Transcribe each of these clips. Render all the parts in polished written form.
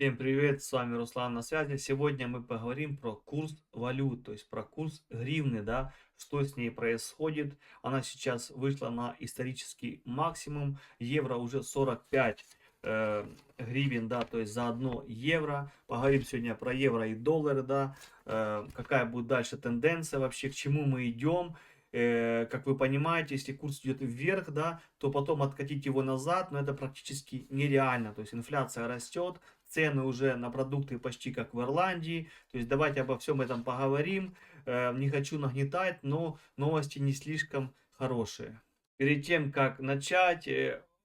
Всем привет, с вами Руслан на связи. Сегодня мы поговорим про курс валют, то есть про курс гривны, да, что с ней происходит. Она сейчас вышла на исторический максимум, евро уже 45 гривен, да, то есть за 1 евро. Поговорим сегодня про евро и доллары, да, какая будет дальше тенденция вообще, к чему мы идем. Как вы понимаете, если курс идет вверх, да, то потом откатить его назад, но это практически нереально. То есть инфляция растет, цены уже на продукты почти как в Ирландии. То есть давайте обо всем этом поговорим. Не хочу нагнетать, но новости не слишком хорошие. Перед тем, как начать,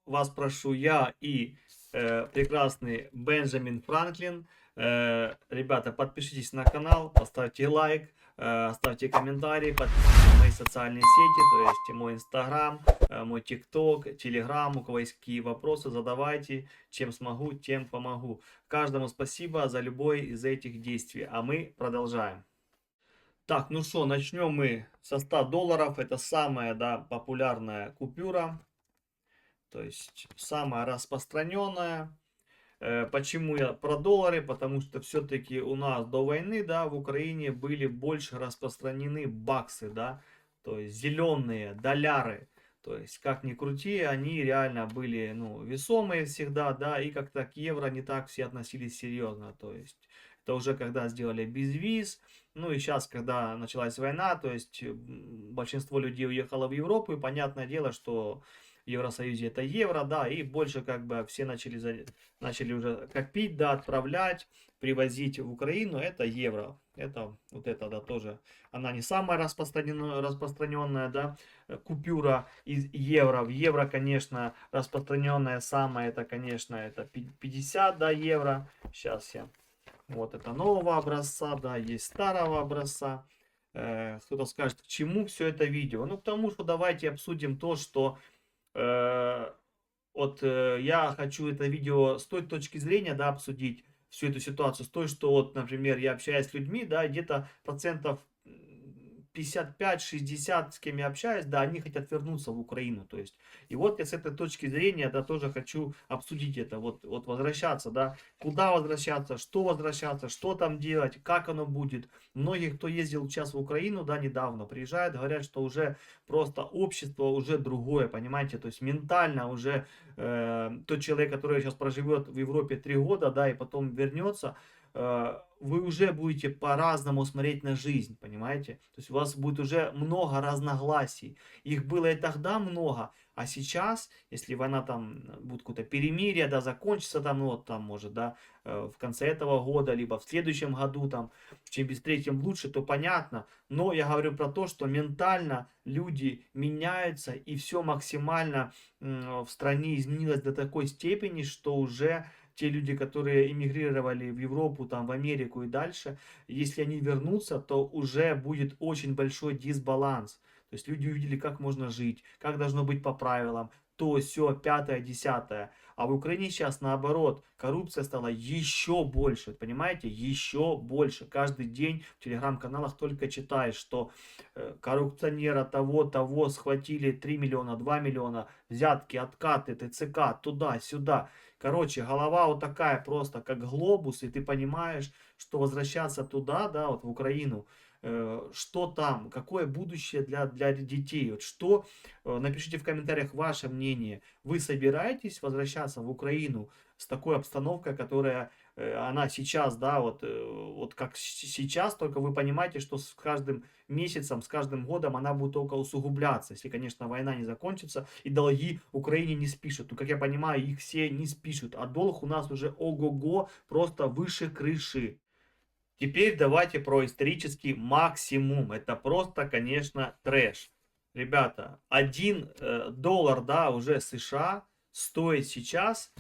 вас прошу я и прекрасный Бенджамин Франклин. Ребята, подпишитесь на канал, поставьте лайк, ставьте комментарии, подписывайтесь на мои социальные сети, то есть мой инстаграм, мой тикток, телеграм. У кого есть какие вопросы, задавайте. Чем смогу, тем помогу. Каждому спасибо за любое из этих действий. А мы продолжаем. Так, ну что, начнем мы со 100 долларов. Это самая, да, популярная купюра. То есть самая распространенная. Почему я про доллары? Потому что все-таки у нас до войны, да, в Украине были больше распространены баксы, да, то есть зеленые доллары. То есть, как ни крути, они реально были, ну, весомые всегда, да, и как-то к евро не так все относились серьезно. То есть, это уже когда сделали безвиз, ну и сейчас, когда началась война, то есть, большинство людей уехало в Европу, и понятное дело, что в Евросоюзе это евро, да, и больше как бы все начали уже копить, да, отправлять, привозить в Украину, это евро. Это вот это, да, тоже. Она не самая распространенная, да, купюра из евро. В евро, конечно, распространенная самая, это, конечно, это 50, да, евро. Сейчас я. Вот это нового образца, да, есть старого образца. Кто-то скажет, к чему все это видео? Ну, к тому, что давайте обсудим то, что Э, я хочу это видео с той точки зрения, да, обсудить всю эту ситуацию, с той, что вот, например, я общаюсь с людьми, да, где-то процентов 55-60, с кем я общаюсь, да, они хотят вернуться в Украину, то есть. И вот я с этой точки зрения, да, тоже хочу обсудить это, вот возвращаться, да, куда возвращаться, что там делать, как оно будет. Многие, кто ездил сейчас в Украину, да, недавно, приезжают, говорят, что уже просто общество уже другое, понимаете, то есть ментально уже тот человек, который сейчас проживет в Европе 3 года, да, и потом вернется, вы уже будете по-разному смотреть на жизнь, понимаете? То есть у вас будет уже много разногласий. Их было и тогда много, а сейчас, если война там будет какое-то перемирие, да, закончится там, ну вот там может, да, в конце этого года, либо в следующем году там, чем быстрее, тем лучше, то понятно. Но я говорю про то, что ментально люди меняются, и все максимально в стране изменилось до такой степени, что уже те люди, которые эмигрировали в Европу, там, в Америку и дальше, если они вернутся, то уже будет очень большой дисбаланс. То есть люди увидели, как можно жить, как должно быть по правилам, то, все, пятое, десятое. А в Украине сейчас наоборот, коррупция стала еще больше, понимаете, еще больше. Каждый день в телеграм-каналах только читаешь, что коррупционера того схватили 3 миллиона, 2 миллиона, взятки, откаты, ТЦК, туда-сюда. Короче, голова вот такая просто, как глобус, и ты понимаешь, что возвращаться туда, да, вот в Украину, что там, какое будущее для детей, вот что, напишите в комментариях ваше мнение. Вы собираетесь возвращаться в Украину с такой обстановкой, которая она сейчас, да, вот как сейчас, только вы понимаете, что с каждым месяцем, с каждым годом она будет только усугубляться, если, конечно, война не закончится и долги Украине не спишут. Ну, как я понимаю, их все не спишут, а долг у нас уже ого-го, просто выше крыши. Теперь давайте про исторический максимум. Это просто, конечно, трэш. Ребята, 1 доллар, да, уже США стоит сейчас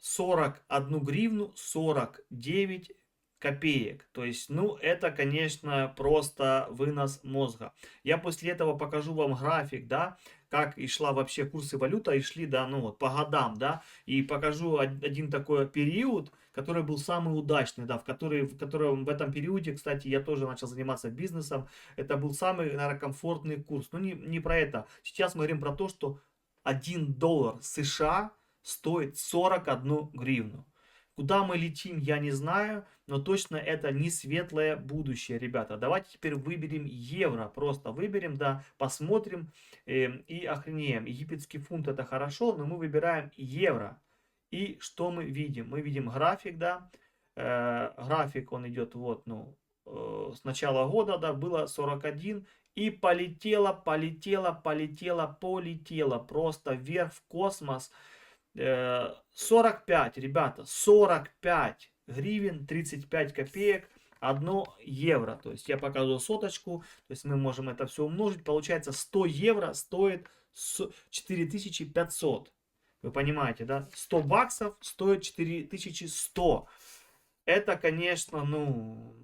41 гривну 49 копеек. То есть, ну, это, конечно, просто вынос мозга. Я после этого покажу вам график, да, как и шла вообще курсы валюта, и шли, да, ну вот по годам, да, и покажу один такой период, который был самый удачный, да, в котором в этом периоде, кстати, я тоже начал заниматься бизнесом, это был самый, наверное, комфортный курс. Но не про это. Сейчас мы говорим про то, что 1 доллар США стоит 41 гривну. Куда мы летим, я не знаю, но точно это не светлое будущее, ребята. Давайте теперь выберем евро, просто выберем, да, посмотрим и охренеем. Египетский фунт это хорошо, но мы выбираем евро. И что мы видим? Мы видим график, да, график он идет вот, ну, с начала года, да, было 41, и полетело, полетело, полетело, полетело, просто вверх в космос. 45, ребята, 45 гривен, 35 копеек, 1 евро. То есть я показываю соточку, то есть мы можем это все умножить. Получается 100 евро стоит 4500. Вы понимаете, да? 100 баксов стоит 4100. Это, конечно, ну,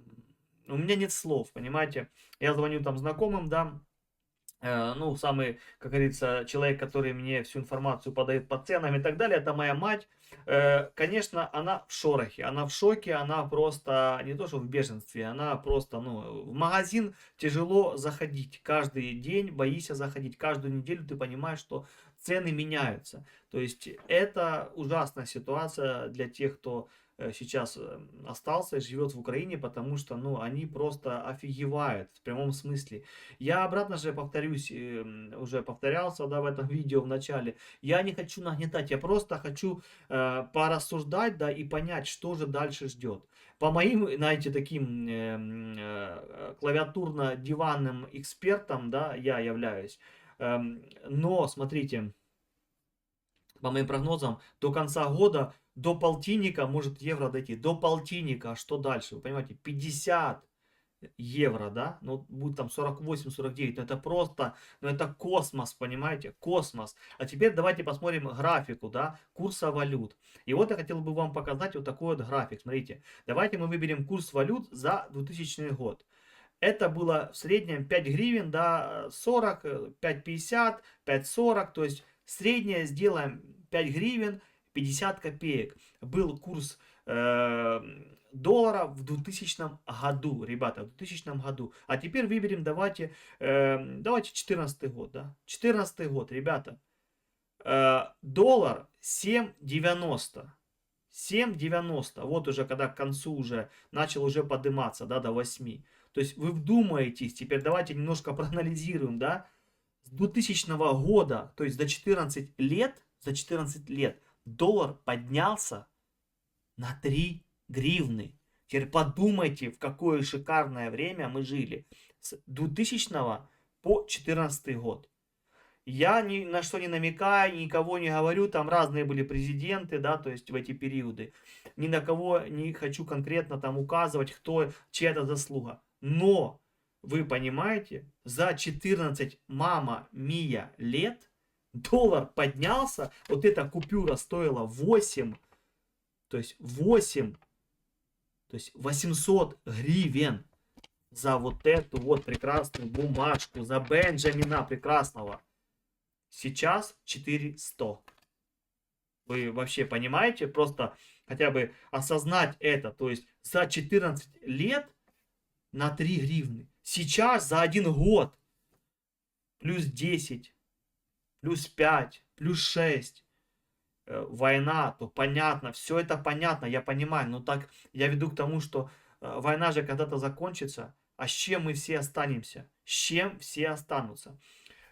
у меня нет слов, понимаете. Я звоню там знакомым, да, ну, самый, как говорится, человек, который мне всю информацию подает по ценам и так далее, это моя мать. Конечно, она в шорохе, она в шоке, она просто не то что в бешенстве, она просто, ну, в магазин тяжело заходить. Каждый день боишься заходить, каждую неделю ты понимаешь, что цены меняются. То есть это ужасная ситуация для тех, кто сейчас остался и живет в Украине, потому что, ну, они просто офигевают в прямом смысле. Я обратно же повторюсь, уже повторялся, да, в этом видео в начале. Я не хочу нагнетать, я просто хочу порассуждать, да, и понять, что же дальше ждет. По моим, знаете, таким клавиатурно-диванным экспертам, да, я являюсь. Но, смотрите, по моим прогнозам, до конца года, до полтинника может евро дойти. До полтинника, а что дальше? Вы понимаете, 50 евро, да, ну будет там 48-49, но это просто, ну это космос, понимаете, космос. А теперь давайте посмотрим графику, да, курса валют. И вот я хотел бы вам показать вот такой вот график, смотрите. Давайте мы выберем курс валют за 2000 год. Это было в среднем 5 гривен, да, 40, 5,50, 5,40, то есть среднее сделаем 5 гривен 50 копеек. Был курс доллара в 2000 году, ребята, в 2000 году. А теперь выберем, давайте, давайте 14 год, да, 14 год, ребята. Доллар 7,90. 7,90. Вот уже когда к концу уже начал уже подниматься, да, до 8. То есть вы вдумаетесь, теперь давайте немножко проанализируем, да. С 2000 года, то есть за 14 лет доллар поднялся на 3 гривны. Теперь подумайте, в какое шикарное время мы жили. С 2000 по 14 год. Я ни на что не намекаю, никого не говорю, там разные были президенты, да, то есть в эти периоды. Ни на кого не хочу конкретно там указывать, кто, чья это заслуга. Но, вы понимаете, за 14 мама Мия лет доллар поднялся, вот эта купюра стоила 8, то есть 8, то есть 800 гривен за вот эту вот прекрасную бумажку, за Бенджамина прекрасного. Сейчас 400. Вы вообще понимаете? Просто хотя бы осознать это. То есть за 14 лет на 3 гривны. Сейчас за 1 год плюс 10, плюс 5, плюс 6. Война, то понятно, все это понятно, я понимаю. Но так я веду к тому, что война же когда-то закончится. А с чем мы все останемся? С чем все останутся?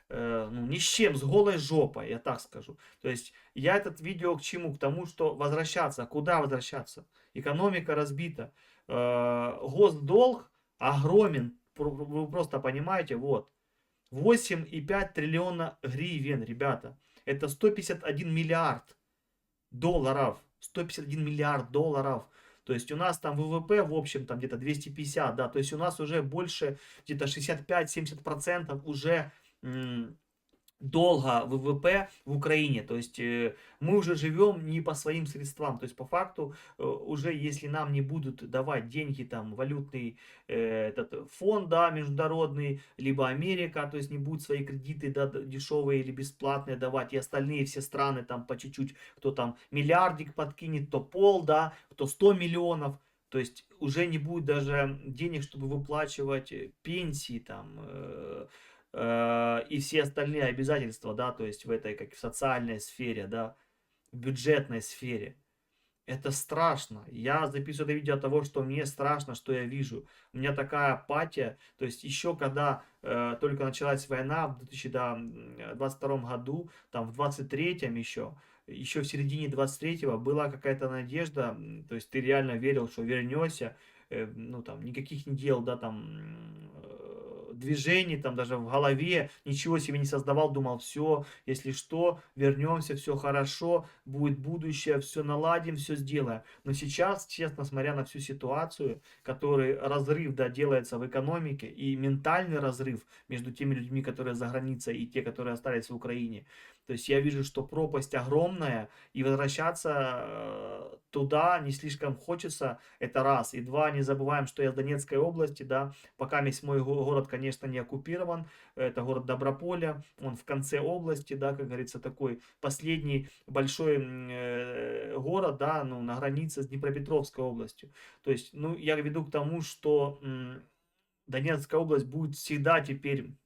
Ну, ни с чем, с голой жопой, я так скажу. То есть я этот видео к чему? К тому, что возвращаться. Куда возвращаться? Экономика разбита. Госдолг огромен. Вы просто понимаете, вот. 8,5 триллиона гривен, ребята. Это 151 миллиард долларов. 151 миллиард долларов. То есть у нас там ВВП в общем там где-то 250, да. То есть у нас уже больше где-то 65-70% уже долга ВВП в Украине. То есть мы уже живем не по своим средствам. То есть по факту уже если нам не будут давать деньги там валютный этот фонд, да, международный, либо Америка, то есть не будут свои кредиты, да, дешевые или бесплатные давать, и остальные все страны там по чуть-чуть, кто там миллиардик подкинет, то пол, да, кто 100 миллионов. То есть уже не будет даже денег, чтобы выплачивать пенсии там, и все остальные обязательства, да, то есть в этой, как в социальной сфере, да, в бюджетной сфере. Это страшно. Я записываю это видео от того, что мне страшно, что я вижу. У меня такая апатия. То есть еще когда только началась война в 2022 году, там в 23-м еще в середине 23-го была какая-то надежда. То есть ты реально верил, что вернешься. Ну там никаких не делал, да, там движений, там даже в голове, ничего себе не создавал, думал, все, если что, вернемся, все хорошо, будет будущее, все наладим, все сделаем. Но сейчас, честно, смотря на всю ситуацию, который разрыв, да, делается в экономике, и ментальный разрыв между теми людьми, которые за границей, и те, которые остались в Украине, то есть я вижу, что пропасть огромная, и возвращаться туда не слишком хочется, это раз. И два, не забываем, что я с Донецкой области, да, пока весь мой город, конечно, не оккупирован, это город Доброполя, он в конце области, да, как говорится, такой последний большой город, да, ну, на границе с Днепропетровской областью. То есть, ну, я веду к тому, что Донецкая область будет всегда теперь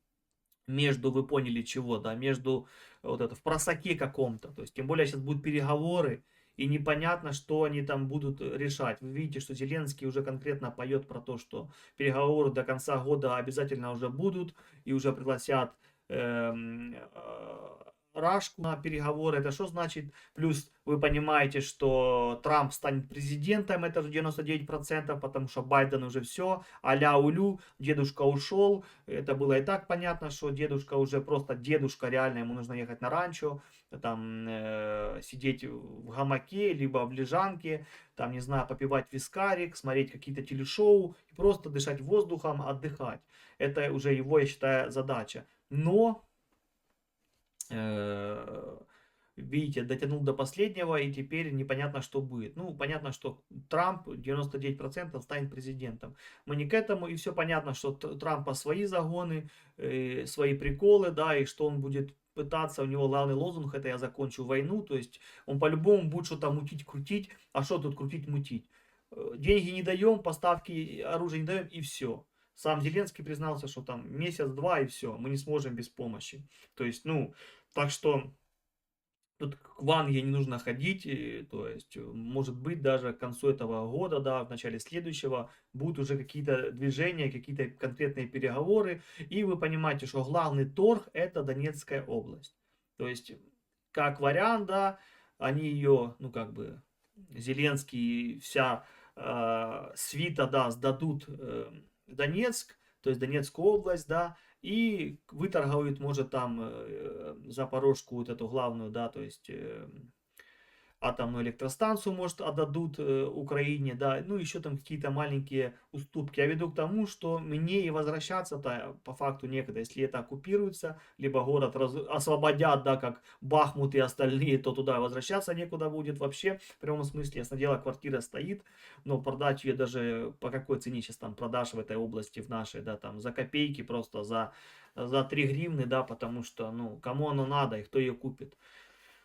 между, вы поняли чего, да, между вот это, в просаке каком-то. То есть, тем более сейчас будут переговоры, и непонятно, что они там будут решать. Вы видите, что Зеленский уже конкретно поет про то, что переговоры до конца года обязательно уже будут, и уже пригласят Рашку на переговоры. Это что значит? Плюс вы понимаете, что Трамп станет президентом, это же 99%, потому что Байден уже все, а-ля улю, дедушка ушел. Это было и так понятно, что дедушка уже просто дедушка, реально ему нужно ехать на ранчо, там сидеть в гамаке, либо в лежанке, там, не знаю, попивать вискарик, смотреть какие-то телешоу, и просто дышать воздухом, отдыхать. Это уже его, я считаю, задача. Но э, видите, дотянул до последнего, и теперь непонятно, что будет. Ну, понятно, что Трамп 99% станет президентом. Мы не к этому, и все понятно, что Трампа свои загоны, свои приколы, да, и что он будет пытаться, у него главный лозунг, это я закончу войну, то есть он по-любому будет что-то мутить, крутить, а что тут крутить, мутить? Деньги не даем, поставки оружия не даем, и все. Сам Зеленский признался, что там месяц-два, и все, мы не сможем без помощи. То есть, ну, так что тут к Ванге не нужно ходить, то есть, может быть, даже к концу этого года, да, в начале следующего будут уже какие-то движения, какие-то конкретные переговоры, и вы понимаете, что главный торг это Донецкая область. То есть, как вариант, да, они ее, ну, как бы, Зеленский, вся свита, да, сдадут Донецк, то есть Донецкую область, да, и выторгуют, может, там Запорожку, вот эту главную, да, то есть атомную электростанцию, может, отдадут Украине, да, ну, еще там какие-то маленькие уступки. Я веду к тому, что мне и возвращаться-то по факту некогда, если это оккупируется, либо город освободят, да, как Бахмут и остальные, то туда возвращаться некуда будет вообще, в прямом смысле. Ясно дело, квартира стоит, но продать ее даже по какой цене сейчас там продашь в этой области, в нашей, да, там за копейки, просто за 3 гривны, да, потому что, ну, кому оно надо и кто ее купит.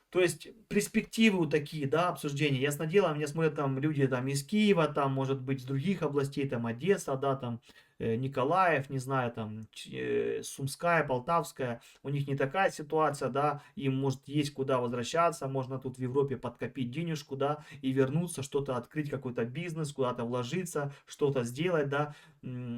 То есть перспективы вот такие, да, обсуждения. Ясно дело, меня смотрят там люди там из Киева, там, может быть, с других областей, там, Одесса, да, там, Николаев, не знаю, там, Сумская, Полтавская. У них не такая ситуация, да, им, может, есть куда возвращаться, можно тут в Европе подкопить денежку, да, и вернуться, что-то открыть, какой-то бизнес, куда-то вложиться, что-то сделать, да,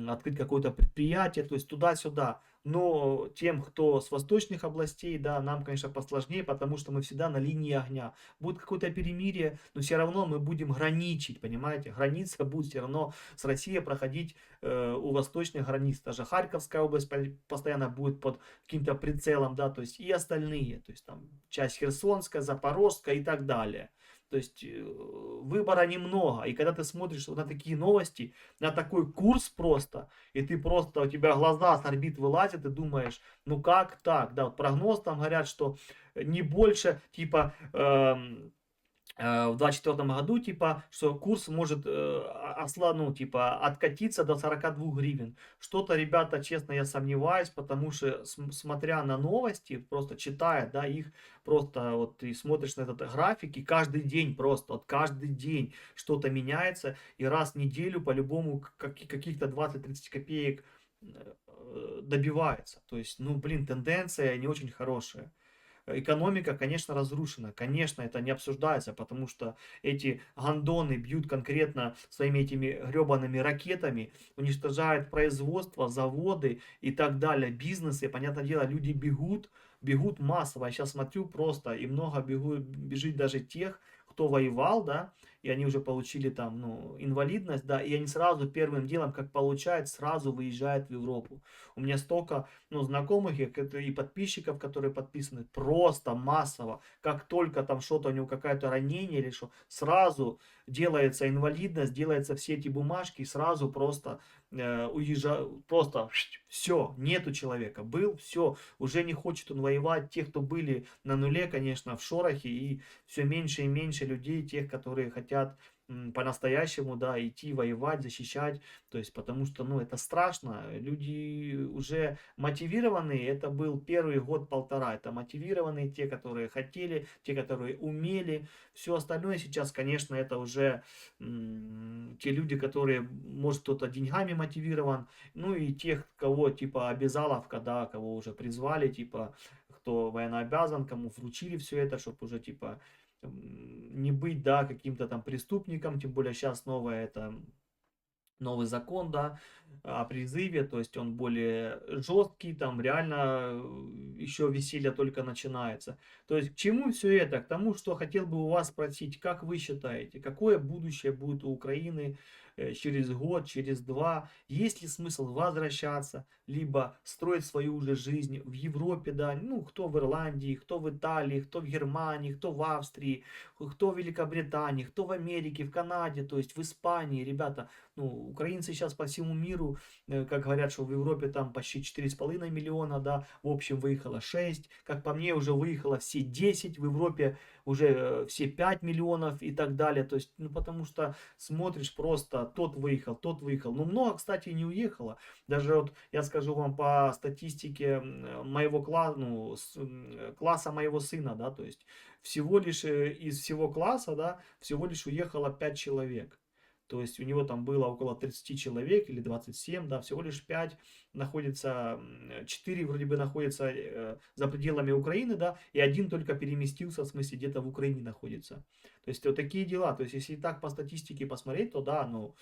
открыть какое-то предприятие, то есть туда-сюда. Но тем, кто с восточных областей, да, нам, конечно, посложнее, потому что мы всегда на линии огня. Будет какое-то перемирие, но все равно мы будем граничить, понимаете? Граница будет все равно с Россией проходить у восточных границ. Даже Харьковская область постоянно будет под каким-то прицелом, да, то есть и остальные, то есть там часть Херсонская, Запорожская и так далее. То есть выбора немного. И когда ты смотришь на такие новости, на такой курс просто, и ты просто, у тебя глаза с орбит вылазят, и думаешь, ну как так? Да, вот прогноз там говорят, что не больше, типа, в 2024 году, типа, что курс может ну, типа, откатиться до 42 гривен. Что-то, ребята, честно, я сомневаюсь, потому что, смотря на новости, просто читая, да, их просто, вот, ты смотришь на этот график, и каждый день просто, вот, каждый день что-то меняется, и раз в неделю по-любому каких-то 20-30 копеек добивается. То есть, ну, блин, тенденция не очень хорошая. экономика, конечно, разрушена. Конечно, это не обсуждается, потому что эти гондоны бьют конкретно своими этими гребаными ракетами, уничтожают производство, заводы и так далее, бизнесы. Понятное дело, люди бегут массово. Я сейчас смотрю просто, и много бежит даже тех, кто воевал, да, и они уже получили там, ну, инвалидность, да, и они сразу первым делом, как получают, сразу выезжают в Европу. У меня столько, ну, знакомых и подписчиков, которые подписаны, просто массово, как только там что-то у него, какое-то ранение или что, сразу делается инвалидность, делаются все эти бумажки, и сразу просто уезжают, просто все, нету человека, был, все, уже не хочет он воевать, те, кто были на нуле, конечно, в шорохе, и все меньше и меньше людей, тех, которые хотят по-настоящему, да, идти воевать, защищать, то есть, потому что, ну, это страшно, люди уже мотивированные, это был первый год-полтора, это мотивированные те, которые хотели, те, которые умели, все остальное сейчас, конечно, это уже те люди, которые, может, кто-то деньгами мотивирован, ну, и тех, кого, типа, обязаловка, да, кого уже призвали, типа, кто военнообязан, кому вручили все это, чтобы уже, типа, не быть, да, каким-то там преступником, тем более сейчас новое это новый закон, да, о призыве, то есть он более жесткий, там реально еще веселье только начинается. То есть к чему все это? К тому, что хотел бы у вас спросить, как вы считаете, какое будущее будет у Украины через год, через два? Есть ли смысл возвращаться, либо строить свою уже жизнь в Европе, да, ну, кто в Ирландии, кто в Италии, кто в Германии, кто в Австрии, кто в Великобритании, кто в Америке, в Канаде, то есть в Испании, ребята, ну, украинцы сейчас по всему миру, как говорят, что в Европе там почти 4,5 миллиона, да, в общем выехало 6, как по мне уже выехало все 10, в Европе уже все 5 миллионов и так далее, то есть, ну, потому что смотришь просто, тот выехал, ну, много, кстати, не уехало, даже вот я скажу вам по статистике моего класса, ну, класса моего сына, да, то есть, всего лишь из всего класса, да, всего лишь уехало 5 человек. То есть у него там было около 30 человек или 27, да, всего лишь 5 находится, 4 вроде бы находятся за пределами Украины, да, и один только переместился, в смысле где-то в Украине находится. То есть вот такие дела. То есть если так по статистике посмотреть, то да, ну,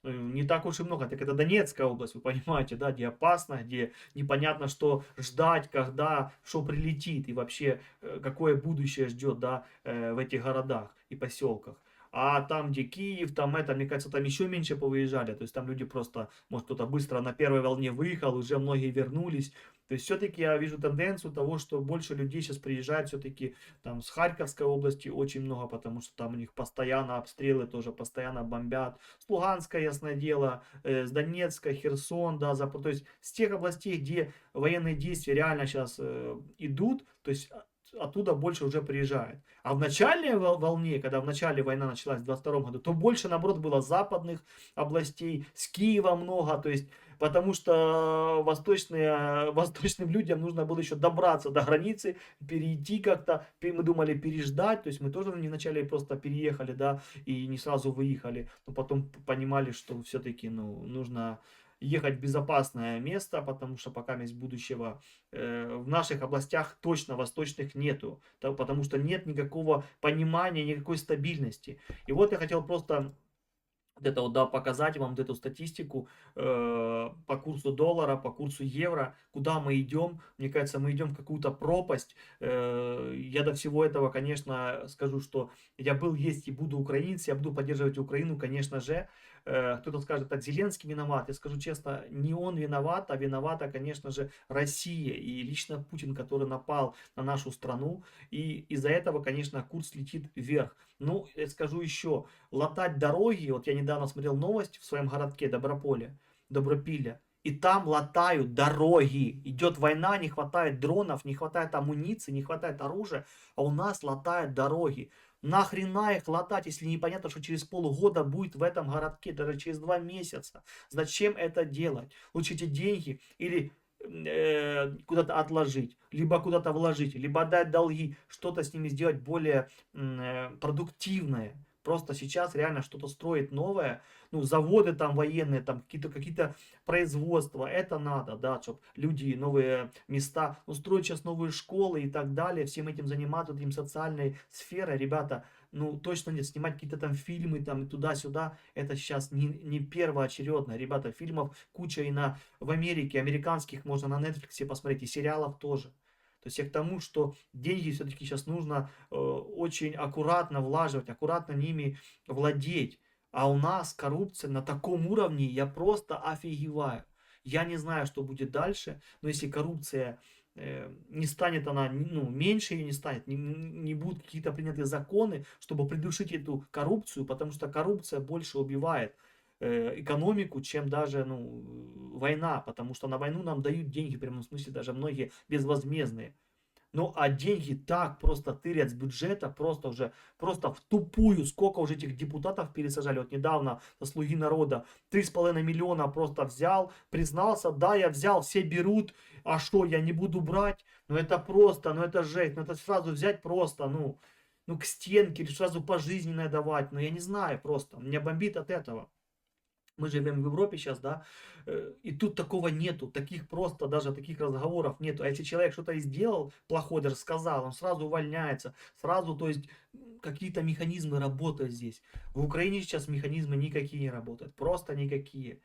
не так уж и много. Так это Донецкая область, вы понимаете, да, где опасно, где непонятно, что ждать, когда, что прилетит и вообще какое будущее ждет, да, в этих городах и поселках. А там, где Киев, там это, мне кажется, там еще меньше повыезжали. То есть там люди просто, может, кто-то быстро на первой волне выехал, уже многие вернулись. То есть все-таки я вижу тенденцию того, что больше людей сейчас приезжают все-таки там с Харьковской области очень много, потому что там у них постоянно обстрелы, тоже постоянно бомбят. С Луганска, ясное дело, с Донецка, Херсон, да, то есть с тех областей, где военные действия реально сейчас идут, то есть оттуда больше уже приезжает. А в начальной волне, когда в начале война началась в 22 году, то больше, наоборот, было западных областей, с Киева много, то есть, потому что восточным людям нужно было еще добраться до границы, перейти как-то, мы думали переждать, то есть мы тоже не вначале просто переехали, да, и не сразу выехали, но потом понимали, что все-таки, ну, нужно ехать в безопасное место, потому что пока есть будущего в наших областях точно восточных нету, потому что нет никакого понимания, никакой стабильности. И вот я хотел просто вот это вот, да, показать вам вот эту статистику по курсу доллара, по курсу евро, куда мы идем. Мне кажется, мы идем в какую-то пропасть. Я до всего этого, конечно, скажу, что я был, есть и буду украинец, я буду поддерживать Украину, конечно же. Кто-то скажет, так, Зеленский виноват. Я скажу честно, не он виноват, а виновата, конечно же, Россия и лично Путин, который напал на нашу страну. И из-за этого, конечно, курс летит вверх. Ну, я скажу еще, латать дороги, вот я недавно смотрел новость в своем городке Добропилля, и там латают дороги. Идет война, не хватает дронов, не хватает амуниции, не хватает оружия, а у нас латают дороги. Нахрена их латать, если непонятно, что через полгода будет в этом городке, даже через 2 месяца. Зачем это делать? Лучше эти деньги или куда-то отложить, либо куда-то вложить, либо отдать долги, что-то с ними сделать более продуктивное. Просто сейчас реально что-то строить новое, ну, заводы там военные, там какие-то производства, это надо, да, чтобы люди, новые места, ну, строить сейчас новые школы и так далее, всем этим заниматься, этим социальной сферой, ребята, ну, точно нет, снимать какие-то там фильмы, там, и туда-сюда, это сейчас не первоочередно, ребята, фильмов куча и в Америке, американских можно на Netflix посмотреть, и сериалов тоже. То есть я к тому, что деньги все-таки сейчас нужно очень аккуратно влаживать, аккуратно ними владеть. А у нас коррупция на таком уровне, я просто офигеваю. Я не знаю, что будет дальше, но если коррупция не станет она, ну, меньше ее не станет, не будут какие-то приняты законы, чтобы придушить эту коррупцию, потому что коррупция больше убивает экономику, чем даже, ну, война, потому что на войну нам дают деньги, в прямом смысле, даже многие безвозмездные. Ну, а деньги так просто тырят с бюджета, просто уже, просто в тупую, сколько уже этих депутатов пересажали. Вот недавно со «Слуги народа» 3,5 миллиона просто взял, признался, да, я взял, все берут, а что, я не буду брать? Ну, это просто, ну, это жесть, ну, это сразу взять просто, ну, к стенке, или сразу пожизненное давать, ну, я не знаю просто, меня бомбит от этого. Мы живем в Европе сейчас, да, и тут такого нету, таких просто, даже таких разговоров нету. А если человек что-то и сделал плохое, даже сказал, он сразу увольняется, сразу, то есть какие-то механизмы работают здесь. В Украине сейчас механизмы никакие не работают, просто никакие.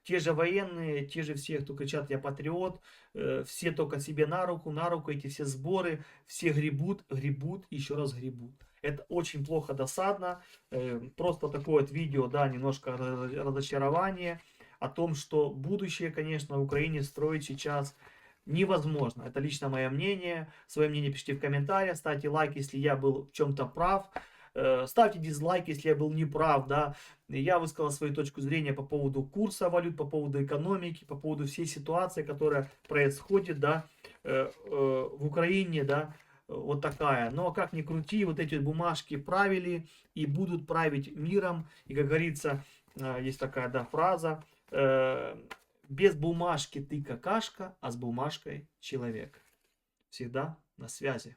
Те же военные, те же все, кто кричат «я патриот», все только себе на руку, эти все сборы, все гребут, гребут, еще раз гребут. Это очень плохо, досадно. Просто такое вот видео, да, немножко разочарование о том, что будущее, конечно, в Украине строить сейчас невозможно. Это лично мое мнение. Свое мнение пишите в комментариях, ставьте лайк, если я был в чем-то прав. Ставьте дизлайк, если я был неправ, да. Я высказал свою точку зрения по поводу курса валют, по поводу экономики, по поводу всей ситуации, которая происходит, да, в Украине, да. Вот такая. Но как ни крути, вот эти бумажки правили и будут править миром. И, как говорится, есть такая, да, фраза: без бумажки ты какашка, а с бумажкой человек. Всегда на связи.